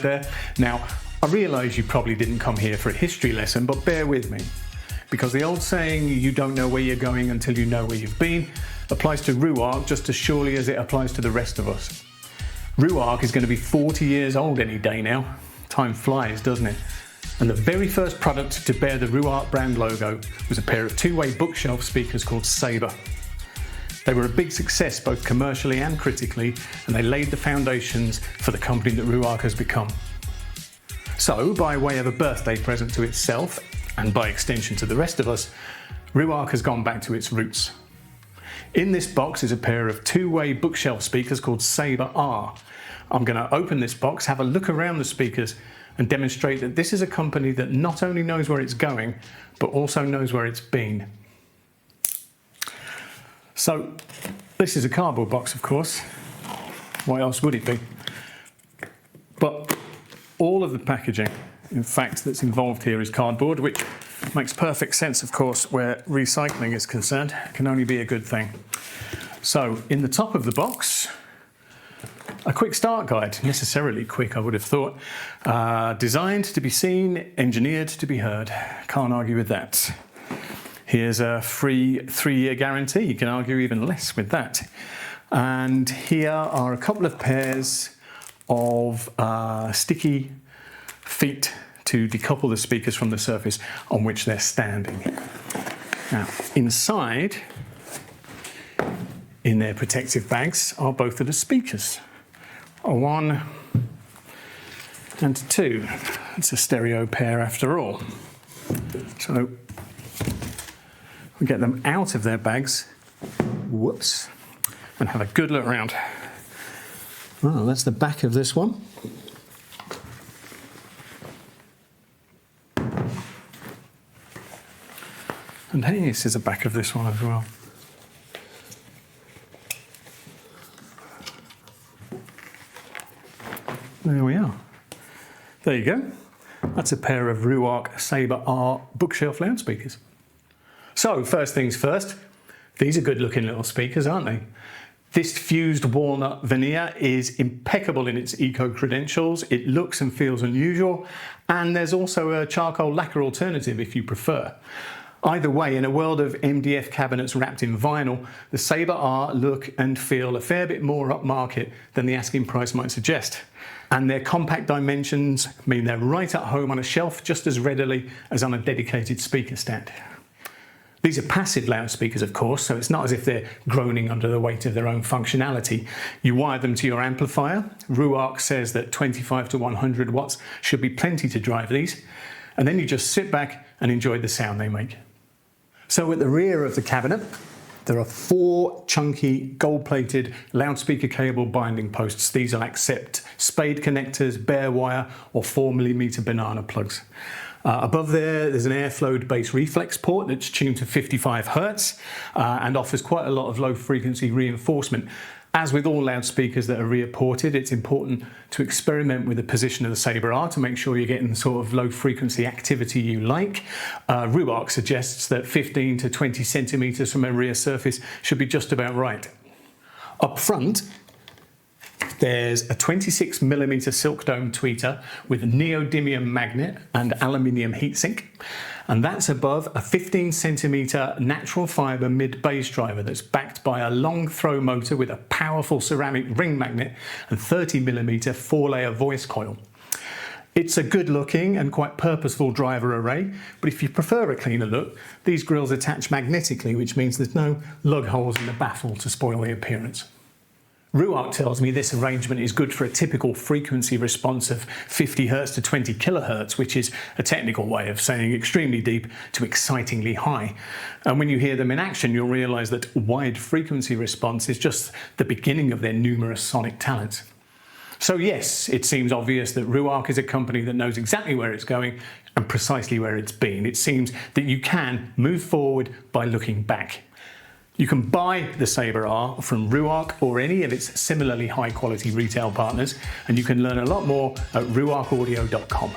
right there. Now, I realise you probably didn't come here for a history lesson, but bear with me. Because the old saying, you don't know where you're going until you know where you've been, applies to Ruark just as surely as it applies to the rest of us. Ruark is going to be 40 years old any day now. Time flies, doesn't it? And the very first product to bear the Ruark brand logo was a pair of two-way bookshelf speakers called Sabre. They were a big success both commercially and critically, and they laid the foundations for the company that Ruark has become. So, by way of a birthday present to itself, and by extension to the rest of us, Ruark has gone back to its roots. In this box is a pair of two-way bookshelf speakers called Sabre-R. I'm going to open this box, have a look around the speakers, and demonstrate that this is a company that not only knows where it's going, but also knows where it's been. So, this is a cardboard box, of course. What else would it be? But all of the packaging, in fact, that's involved here is cardboard, which makes perfect sense, of course, where recycling is concerned. It can only be a good thing. So, in the top of the box, a quick start guide, necessarily quick, I would have thought. Designed to be seen, engineered to be heard. Can't argue with that. Here's a free 3-year guarantee. You can argue even less with that. And here are a couple of pairs of sticky feet to decouple the speakers from the surface on which they're standing. Now, inside, in their protective bags, are both of the speakers. A 1 and a 2. It's a stereo pair after all. So we get them out of their bags, whoops, and have a good look around. Well, that's the back of this one. And hey, this is the back of this one as well. There we are. There you go. That's a pair of Ruark Sabre-R bookshelf loudspeakers. So, first things first, these are good looking little speakers, aren't they? This fused walnut veneer is impeccable in its eco-credentials. It looks and feels unusual, and there's also a charcoal lacquer alternative if you prefer. Either way, in a world of MDF cabinets wrapped in vinyl, the Sabre-R look and feel a fair bit more upmarket than the asking price might suggest. And their compact dimensions mean they're right at home on a shelf just as readily as on a dedicated speaker stand. These are passive loudspeakers, of course, so it's not as if they're groaning under the weight of their own functionality. You wire them to your amplifier. Ruark says that 25 to 100 watts should be plenty to drive these. And then you just sit back and enjoy the sound they make. So at the rear of the cabinet, there are 4 chunky gold-plated loudspeaker cable binding posts. These will accept spade connectors, bare wire, or 4mm banana plugs. Above there's an airflow bass reflex port that's tuned to 55 Hz and offers quite a lot of low-frequency reinforcement. As with all loudspeakers that are rear-ported, it's important to experiment with the position of the Sabre-R to make sure you're getting the sort of low-frequency activity you like. Ruark suggests that 15 to 20 centimetres from a rear surface should be just about right. Up front, there's a 26mm silk dome tweeter with a neodymium magnet and aluminium heatsink. And that's above a 15cm natural fibre mid-bass driver that's backed by a long throw motor with a powerful ceramic ring magnet and 30mm 4-layer voice coil. It's a good looking and quite purposeful driver array, but if you prefer a cleaner look, these grills attach magnetically, which means there's no lug holes in the baffle to spoil the appearance. Ruark tells me this arrangement is good for a typical frequency response of 50 Hz to 20 kHz, which is a technical way of saying extremely deep to excitingly high. And when you hear them in action, you'll realise that wide frequency response is just the beginning of their numerous sonic talents. So yes, it seems obvious that Ruark is a company that knows exactly where it's going and precisely where it's been. It seems that you can move forward by looking back. You can buy the Sabre-R from Ruark or any of its similarly high quality retail partners, and you can learn a lot more at ruarkaudio.com.